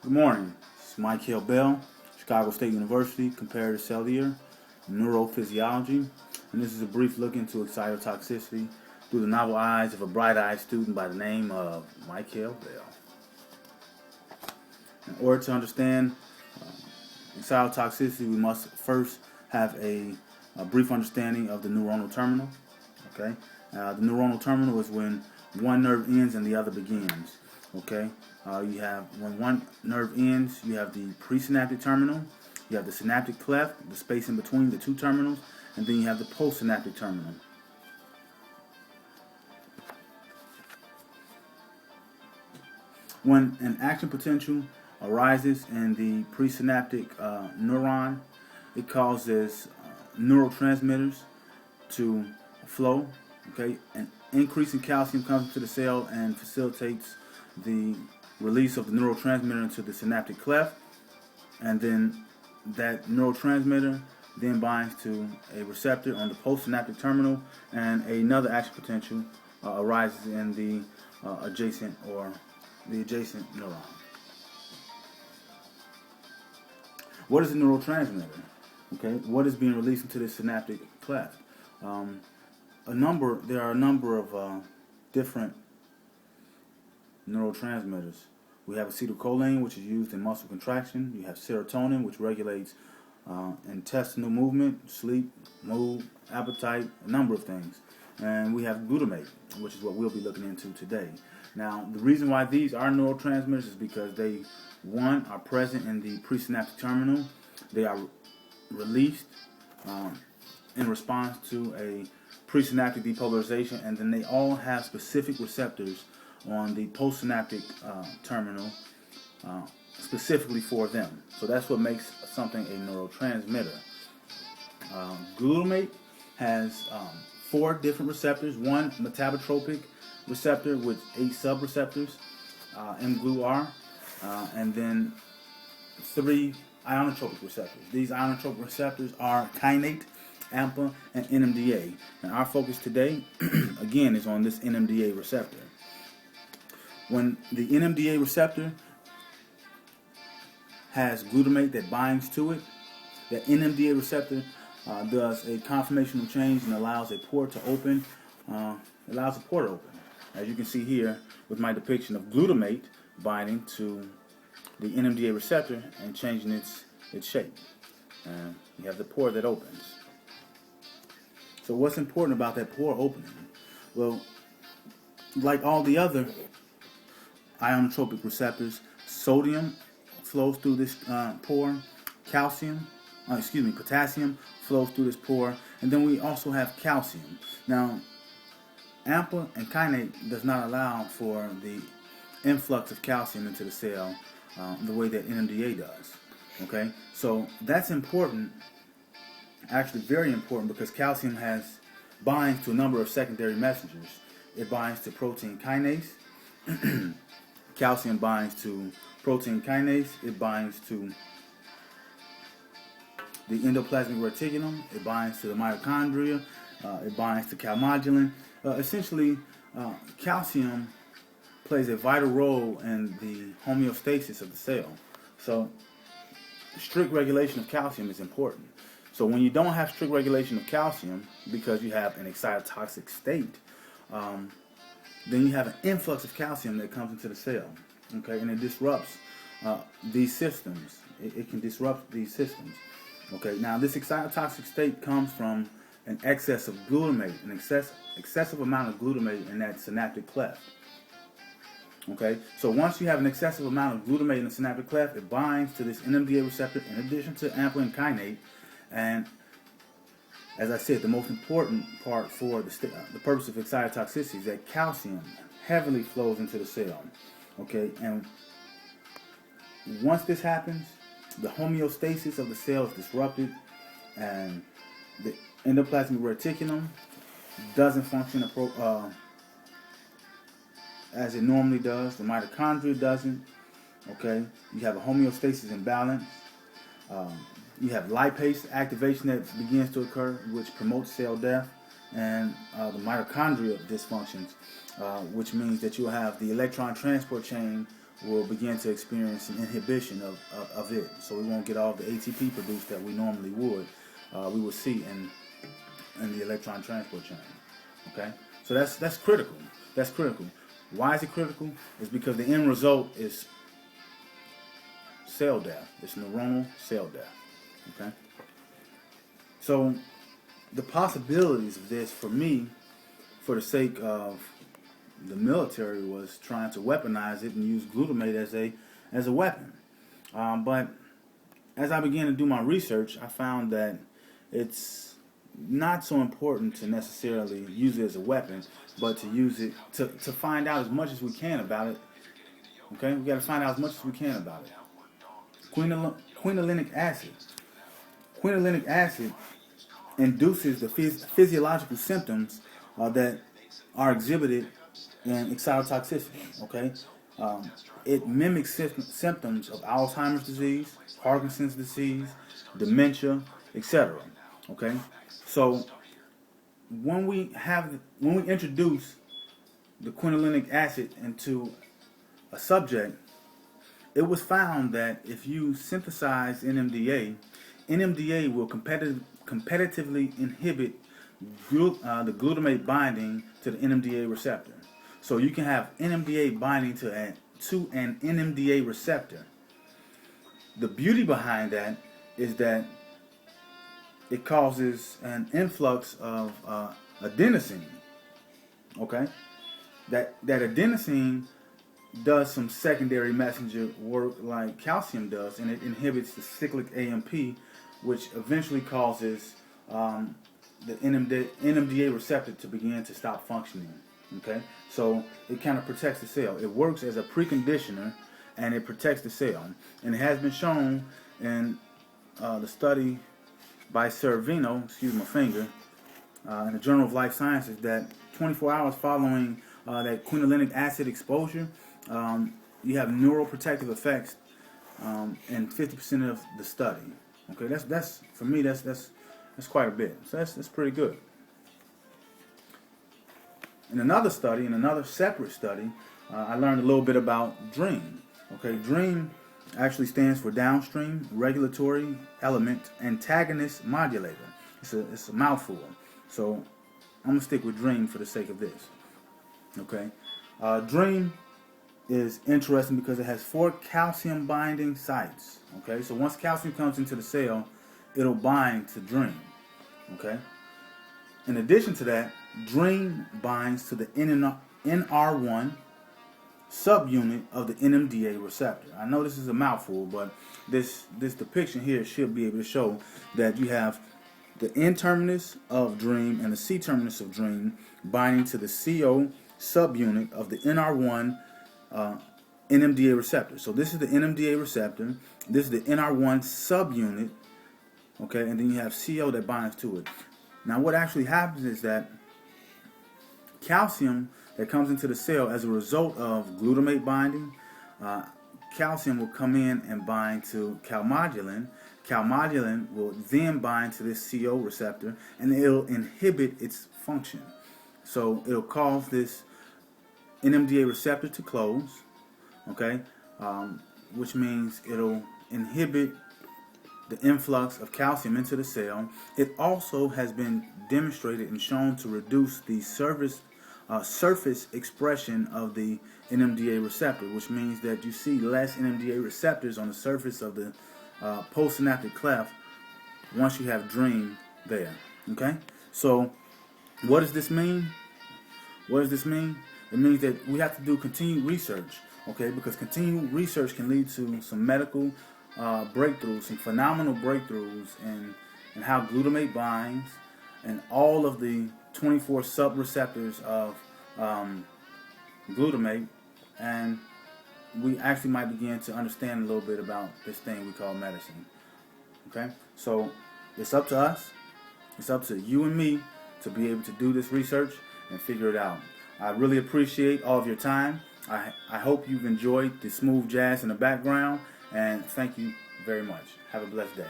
Good morning. This is Michael Bell, Chicago State University, Comparative cellular neurophysiology, and this is a brief look into excitotoxicity through the novel eyes of a bright-eyed student by the name of Michael Bell. In order to understand excitotoxicity, we must first have a brief understanding of the neuronal terminal. Okay, the neuronal terminal is when one nerve ends and the other begins. Okay, you have when one nerve ends, you have the presynaptic terminal, you have the synaptic cleft, the space in between the two terminals, and then you have the postsynaptic terminal. When an action potential arises in the presynaptic neuron, it causes neurotransmitters to flow. Okay, an increase in calcium comes into the cell and facilitates the release of the neurotransmitter into the synaptic cleft, and then that neurotransmitter then binds to a receptor on the postsynaptic terminal, and another action potential arises in the adjacent neuron. What is a neurotransmitter? Okay, what is being released into the synaptic cleft? There are a number of different neurotransmitters. We have acetylcholine, which is used in muscle contraction. You have serotonin, which regulates intestinal movement, sleep, mood, appetite, a number of things. And we have glutamate, which is what we'll be looking into today. Now, the reason why these are neurotransmitters is because they, one, are present in the presynaptic terminal. They are released in response to a presynaptic depolarization, and then they all have specific receptors on the postsynaptic terminal specifically for them. So that's what makes something a neurotransmitter. Glutamate has 4 different receptors, one metabotropic receptor with 8 subreceptors, mGlu-R, and then 3 ionotropic receptors. These ionotropic receptors are kainate, AMPA, and NMDA. And our focus today, again, is on this NMDA receptor. When the NMDA receptor has glutamate that binds to it, the NMDA receptor does a conformational change and allows a pore to open. As you can see here with my depiction of glutamate binding to the NMDA receptor and changing its shape. And you have the pore that opens. So what's important about that pore opening? Well, like all the other ionotropic receptors, sodium flows through this pore, potassium flows through this pore, and then we also have calcium. Now, AMPA and kainate does not allow for the influx of calcium into the cell the way that NMDA does. Okay, so that's important, actually very important, because calcium binds to a number of secondary messengers. It binds to protein kinase. Calcium binds to protein kinase. It binds to the endoplasmic reticulum. It binds to the mitochondria. It binds to calmodulin. Essentially, calcium plays a vital role in the homeostasis of the cell. So, strict regulation of calcium is important. So when you don't have strict regulation of calcium because you have an excitotoxic state, then you have an influx of calcium that comes into the cell, okay, and it disrupts these systems. It can disrupt these systems, okay. Now, this excitotoxic state comes from an excess of glutamate, an excessive amount of glutamate in that synaptic cleft, okay. So once you have an excessive amount of glutamate in the synaptic cleft, it binds to this NMDA receptor in addition to AMPA and kainate, and as I said, the most important part for the purpose of excitotoxicity is that calcium heavily flows into the cell. Okay, and once this happens, the homeostasis of the cell is disrupted, and the endoplasmic reticulum doesn't function as it normally does. The mitochondria doesn't. Okay, you have a homeostasis imbalance. You have lipase activation that begins to occur, which promotes cell death, and the mitochondria dysfunctions, which means that you'll have the electron transport chain will begin to experience an inhibition of it. So we won't get all the ATP produced that we normally would. We will see in the electron transport chain. Okay, so that's critical. That's critical. Why is it critical? It's because the end result is cell death. It's neuronal cell death. Okay. So the possibilities of this for me, for the sake of the military, was trying to weaponize it and use glutamate as a weapon. But as I began to do my research, I found that it's not so important to necessarily use it as a weapon, but to use it to find out as much as we can about it. Okay, we got to find out as much as we can about it. Quinolinic acid. Quinolinic acid induces the physiological symptoms that are exhibited in excitotoxicity. Okay, it mimics symptoms of Alzheimer's disease, Parkinson's disease, dementia, etc. Okay, so when we introduce the quinolinic acid into a subject, it was found that if you synthesize NMDA, NMDA will competitively inhibit the glutamate binding to the NMDA receptor. So you can have NMDA binding to an NMDA receptor. The beauty behind that is that it causes an influx of adenosine. Okay, that adenosine does some secondary messenger work like calcium does, and it inhibits the cyclic AMP, which eventually causes the NMDA receptor to begin to stop functioning. Okay, so it kind of protects the cell. It works as a preconditioner, and it protects the cell. And it has been shown in the study by Servino, excuse my finger, in the Journal of Life Sciences, that 24 hours following that quinolinic acid exposure, you have neuroprotective effects in 50% of the study. Okay, that's for me, that's quite a bit. So that's pretty good. In another study, in another separate study, I learned a little bit about DREAM. Okay, DREAM actually stands for downstream regulatory element antagonist modulator. It's a mouthful. So I'm gonna stick with DREAM for the sake of this. Okay, DREAM is interesting because it has 4 calcium binding sites. Okay, so once calcium comes into the cell, it'll bind to DREAM. Okay. In addition to that, DREAM binds to the NR1 subunit of the NMDA receptor. I know this is a mouthful, but this depiction here should be able to show that you have the N-terminus of DREAM and the C-terminus of DREAM binding to the CO subunit of the NR1 NMDA receptor. So this is the NMDA receptor, this is the NR1 subunit, okay, and then you have CO that binds to it. Now what actually happens is that calcium that comes into the cell as a result of glutamate binding, calcium will come in and bind to calmodulin. Calmodulin will then bind to this CO receptor, and it'll inhibit its function. So it'll cause this NMDA receptor to close, okay, which means it'll inhibit the influx of calcium into the cell. It also has been demonstrated and shown to reduce the surface expression of the NMDA receptor, which means that you see less NMDA receptors on the surface of the postsynaptic cleft once you have DREAM there. Okay, so what does this mean? What does this mean? It means that we have to do continued research, okay, because continued research can lead to some medical breakthroughs, some phenomenal breakthroughs in how glutamate binds and all of the 24 subreceptors of glutamate, and we actually might begin to understand a little bit about this thing we call medicine. Okay, so it's up to us, it's up to you and me to be able to do this research and figure it out. I really appreciate all of your time. I hope you've enjoyed the smooth jazz in the background, and thank you very much. Have a blessed day.